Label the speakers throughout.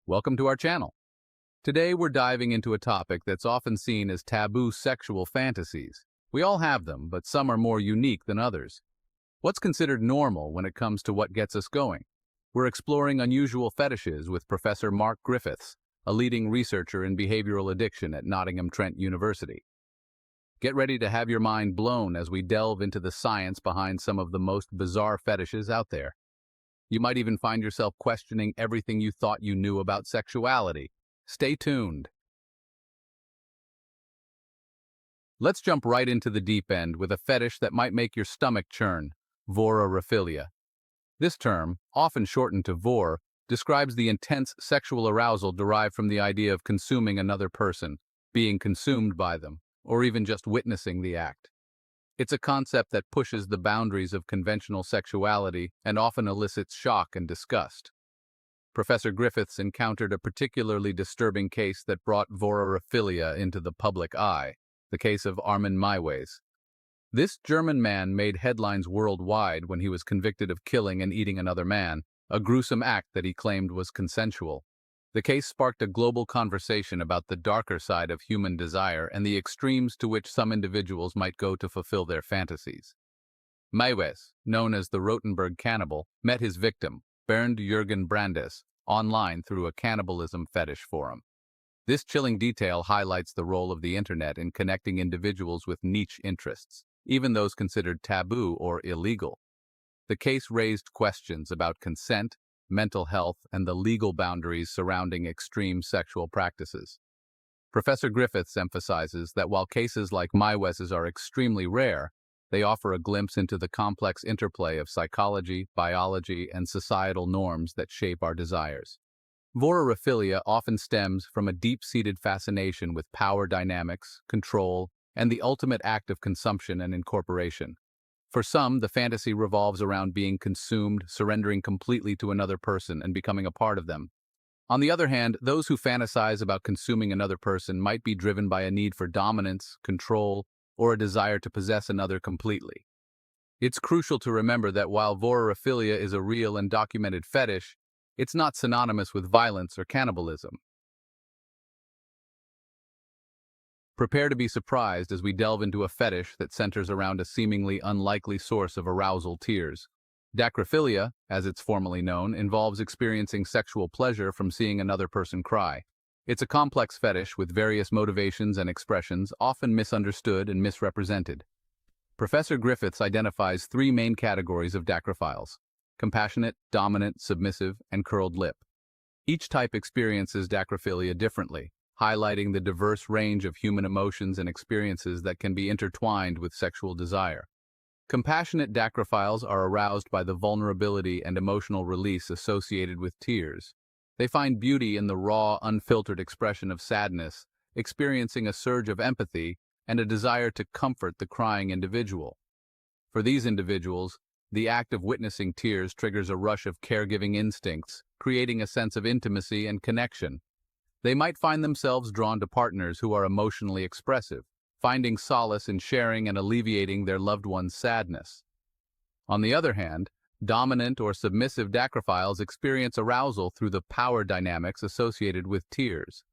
Speaker 1: Welcome to our channel. Today we're diving into a topic that's often seen as taboo sexual fantasies. We all have them, but some are more unique than others. What's considered normal when it comes to what gets us going? We're exploring unusual fetishes with Professor Mark Griffiths, a leading researcher in behavioral addiction at Nottingham-Trent University. Get ready to have your mind blown as we delve into the science behind some of the most bizarre fetishes out there. You might even find yourself questioning everything you thought you knew about sexuality. Stay tuned. Let's jump right into the deep end with a fetish that might make your stomach churn: Vorarephilia. This term, often shortened to vore, describes the intense sexual arousal derived from the idea of consuming another person, being consumed by them, or even just witnessing the act. It's a concept that pushes the boundaries of conventional sexuality and often elicits shock and disgust. Professor Griffiths encountered a particularly disturbing case that brought Vorarephilia into the public eye, the case of Armin Maiwes. This German man made headlines worldwide when he was convicted of killing and eating another man, a gruesome act that he claimed was consensual. The case sparked a global conversation about the darker side of human desire and the extremes to which some individuals might go to fulfill their fantasies. Maiwes, known as the Rothenburg cannibal, met his victim, Bernd Jürgen Brandes, online through a cannibalism fetish forum. This chilling detail highlights the role of the internet in connecting individuals with niche interests, even those considered taboo or illegal. The case raised questions about consent, mental health, and the legal boundaries surrounding extreme sexual practices. Professor Griffiths emphasizes that while cases like Maiwes's are extremely rare, they offer a glimpse into the complex interplay of psychology, biology, and societal norms that shape our desires. Vorarephilia often stems from a deep-seated fascination with power dynamics, control, and the ultimate act of consumption and incorporation. For some, the fantasy revolves around being consumed, surrendering completely to another person, and becoming a part of them. On the other hand, those who fantasize about consuming another person might be driven by a need for dominance, control, or a desire to possess another completely. It's crucial to remember that while Vorarephilia is a real and documented fetish, it's not synonymous with violence or cannibalism. Prepare to be surprised as we delve into a fetish that centers around a seemingly unlikely source of arousal: tears. Dacryphilia, as it's formally known, involves experiencing sexual pleasure from seeing another person cry. It's a complex fetish with various motivations and expressions, often misunderstood and misrepresented. Professor Griffiths identifies three main categories of dacryphiles: compassionate, dominant, submissive, and curled lip. Each type experiences dacryphilia differently, highlighting the diverse range of human emotions and experiences that can be intertwined with sexual desire. Compassionate dacryphiles are aroused by the vulnerability and emotional release associated with tears. They find beauty in the raw, unfiltered expression of sadness, experiencing a surge of empathy and a desire to comfort the crying individual. For these individuals, the act of witnessing tears triggers a rush of caregiving instincts, creating a sense of intimacy and connection. They might find themselves drawn to partners who are emotionally expressive, finding solace in sharing and alleviating their loved one's sadness. On the other hand, dominant or submissive dacryphiles experience arousal through the power dynamics associated with tears.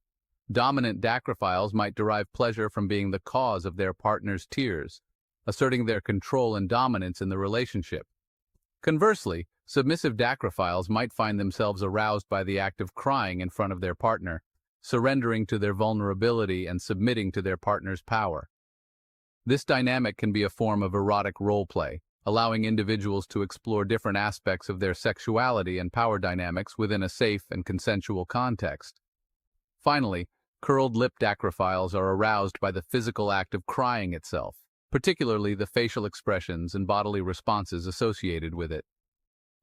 Speaker 1: Dominant dacryphiles might derive pleasure from being the cause of their partner's tears, asserting their control and dominance in the relationship. Conversely, submissive dacryphiles might find themselves aroused by the act of crying in front of their partner, surrendering to their vulnerability and submitting to their partner's power. This dynamic can be a form of erotic role-play, allowing individuals to explore different aspects of their sexuality and power dynamics within a safe and consensual context. Finally, curled lip dacryphiles are aroused by the physical act of crying itself, particularly the facial expressions and bodily responses associated with it.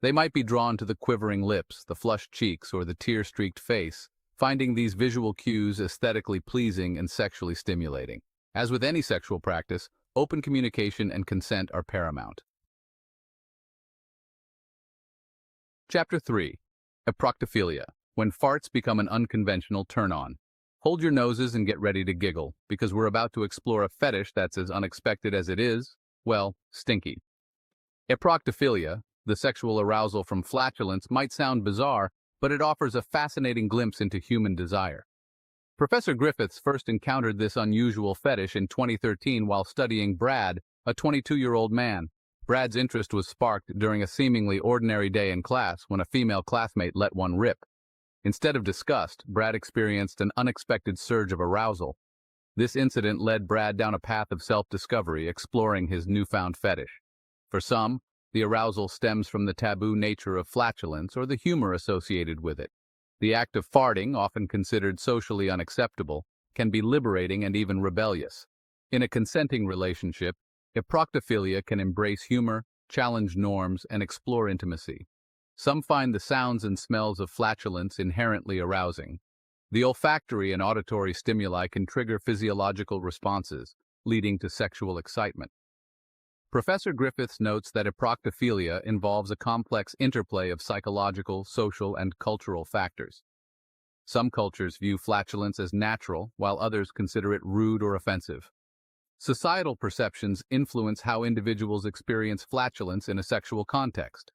Speaker 1: They might be drawn to the quivering lips, the flushed cheeks, or the tear-streaked face, finding these visual cues aesthetically pleasing and sexually stimulating. As with any sexual practice, open communication and consent are paramount. Chapter 3. Eproctophilia, when farts become an unconventional turn-on. Hold your noses and get ready to giggle, because we're about to explore a fetish that's as unexpected as it is, well, stinky. Eproctophilia, the sexual arousal from flatulence, might sound bizarre, but it offers a fascinating glimpse into human desire. Professor Griffiths first encountered this unusual fetish in 2013 while studying Brad, a 22-year-old man. Brad's interest was sparked during a seemingly ordinary day in class when a female classmate let one rip. Instead of disgust, Brad experienced an unexpected surge of arousal. This incident led Brad down a path of self-discovery, exploring his newfound fetish. For some, the arousal stems from the taboo nature of flatulence or the humor associated with it. The act of farting, often considered socially unacceptable, can be liberating and even rebellious. In a consenting relationship, Eproctophilia can embrace humor, challenge norms, and explore intimacy. Some find the sounds and smells of flatulence inherently arousing. The olfactory and auditory stimuli can trigger physiological responses, leading to sexual excitement. Professor Griffiths notes that Eproctophilia involves a complex interplay of psychological, social, and cultural factors. Some cultures view flatulence as natural, while others consider it rude or offensive. Societal perceptions influence how individuals experience flatulence in a sexual context.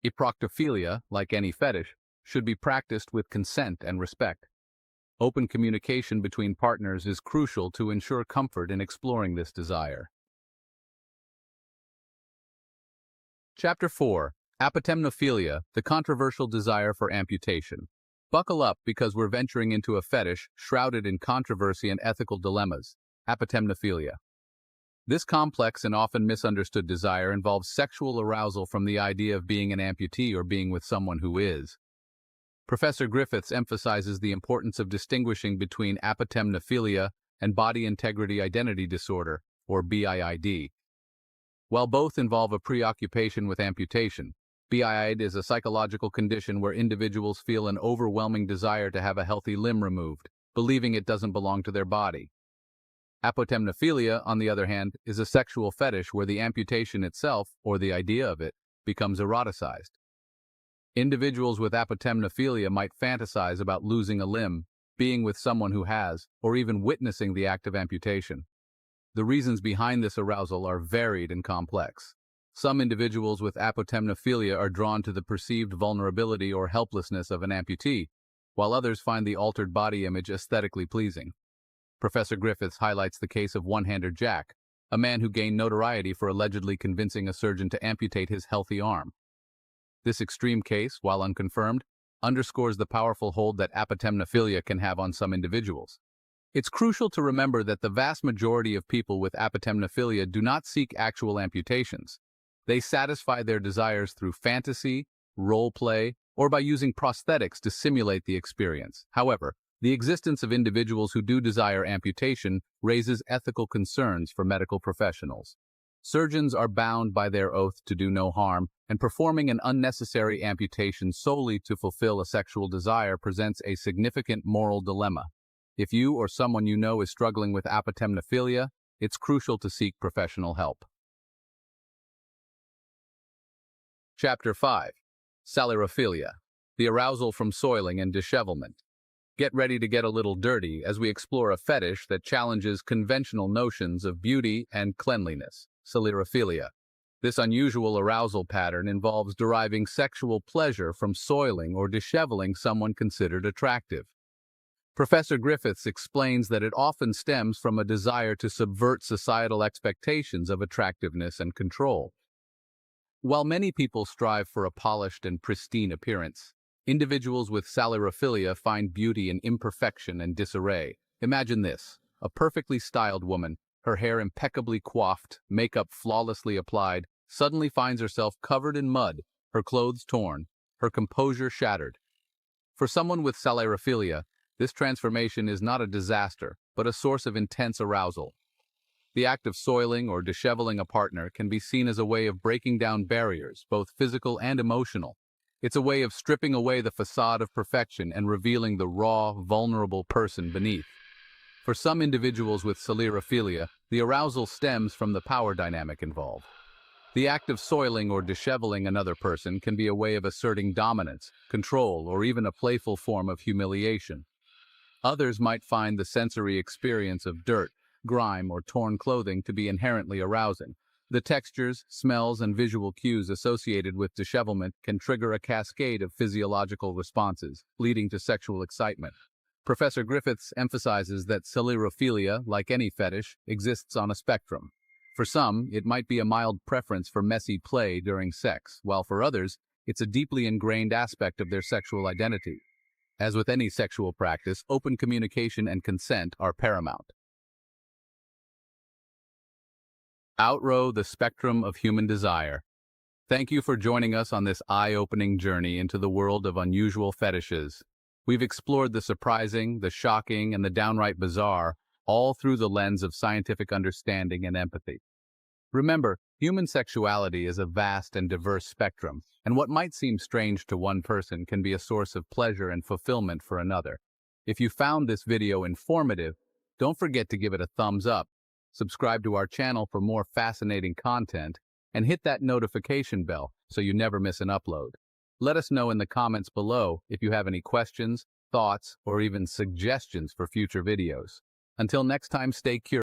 Speaker 1: Eproctophilia, like any fetish, should be practiced with consent and respect. Open communication between partners is crucial to ensure comfort in exploring this desire. Chapter 4. Apotemnophilia, the controversial desire for amputation. Buckle up because we're venturing into a fetish shrouded in controversy and ethical dilemmas. Apotemnophilia. This complex and often misunderstood desire involves sexual arousal from the idea of being an amputee or being with someone who is. Professor Griffiths emphasizes the importance of distinguishing between apotemnophilia and body integrity identity disorder, or BIID. While both involve a preoccupation with amputation, BIID is a psychological condition where individuals feel an overwhelming desire to have a healthy limb removed, believing it doesn't belong to their body. Apotemnophilia, on the other hand, is a sexual fetish where the amputation itself, or the idea of it, becomes eroticized. Individuals with apotemnophilia might fantasize about losing a limb, being with someone who has, or even witnessing the act of amputation. The reasons behind this arousal are varied and complex. Some individuals with apotemnophilia are drawn to the perceived vulnerability or helplessness of an amputee, while others find the altered body image aesthetically pleasing. Professor Griffiths highlights the case of One-Hander Jack, a man who gained notoriety for allegedly convincing a surgeon to amputate his healthy arm. This extreme case, while unconfirmed, underscores the powerful hold that apotemnophilia can have on some individuals. It's crucial to remember that the vast majority of people with apotemnophilia do not seek actual amputations. They satisfy their desires through fantasy, role play, or by using prosthetics to simulate the experience. However, the existence of individuals who do desire amputation raises ethical concerns for medical professionals. Surgeons are bound by their oath to do no harm, and performing an unnecessary amputation solely to fulfill a sexual desire presents a significant moral dilemma. If you or someone you know is struggling with apotemnophilia, it's crucial to seek professional help. Chapter 5. Salirophilia, the arousal from soiling and dishevelment. Get ready to get a little dirty as we explore a fetish that challenges conventional notions of beauty and cleanliness, Salirophilia. This unusual arousal pattern involves deriving sexual pleasure from soiling or disheveling someone considered attractive. Professor Griffiths explains that it often stems from a desire to subvert societal expectations of attractiveness and control. While many people strive for a polished and pristine appearance, individuals with Salirophilia find beauty in imperfection and disarray. Imagine this: a perfectly styled woman, her hair impeccably coiffed, makeup flawlessly applied, suddenly finds herself covered in mud, her clothes torn, her composure shattered. For someone with Salirophilia, this transformation is not a disaster, but a source of intense arousal. The act of soiling or disheveling a partner can be seen as a way of breaking down barriers, both physical and emotional. It's a way of stripping away the facade of perfection and revealing the raw, vulnerable person beneath. For some individuals with Salirophilia, the arousal stems from the power dynamic involved. The act of soiling or disheveling another person can be a way of asserting dominance, control, or even a playful form of humiliation. Others might find the sensory experience of dirt, grime, or torn clothing to be inherently arousing. The textures, smells, and visual cues associated with dishevelment can trigger a cascade of physiological responses, leading to sexual excitement. Professor Griffiths emphasizes that Salirophilia, like any fetish, exists on a spectrum. For some, it might be a mild preference for messy play during sex, while for others, it's a deeply ingrained aspect of their sexual identity. As with any sexual practice, open communication and consent are paramount. Outrow the spectrum of human desire. Thank you for joining us on this eye-opening journey into the world of unusual fetishes. We've explored the surprising, the shocking, and the downright bizarre, all through the lens of scientific understanding and empathy. Remember, human sexuality is a vast and diverse spectrum, and what might seem strange to one person can be a source of pleasure and fulfillment for another. If you found this video informative, don't forget to give it a thumbs up, subscribe to our channel for more fascinating content, and hit that notification bell so you never miss an upload. Let us know in the comments below if you have any questions, thoughts, or even suggestions for future videos. Until next time, stay curious.